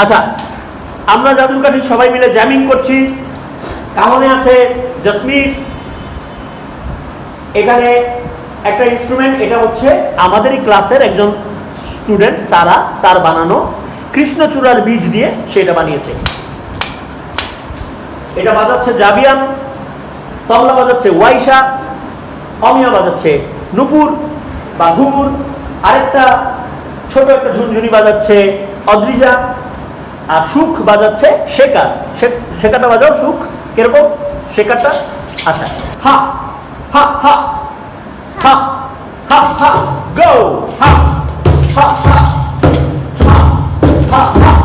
আচ্ছা, আমরা জাদুর কাঠি সবাই মিলে জ্যামিং করছি। কামনে আছে জসমির, এখানে একটা ইনস্ট্রুমেন্ট, এটা হচ্ছে আমাদেরই ক্লাসের একজন স্টুডেন্ট সারা, তার বানানো কৃষ্ণচূড়ার বীজ দিয়ে সেটা বানিয়েছে। এটা বাজাচ্ছে জাভিয়ান, তবলা বাজাচ্ছে ওয়াইশা, অমিয়া বাজাচ্ছে নুপুর বা ঘুঙুর, আরেকটা ছোট একটা ঝুনঝুনি বাজাচ্ছে অদ্রিজা, আর সুখ বাজাচ্ছে শেখার। শেখারটা বাজাও সুখ, কিরকম শেখারটা? আচ্ছা, হা হা হা হা হা হা গো, হা হা হা হা হা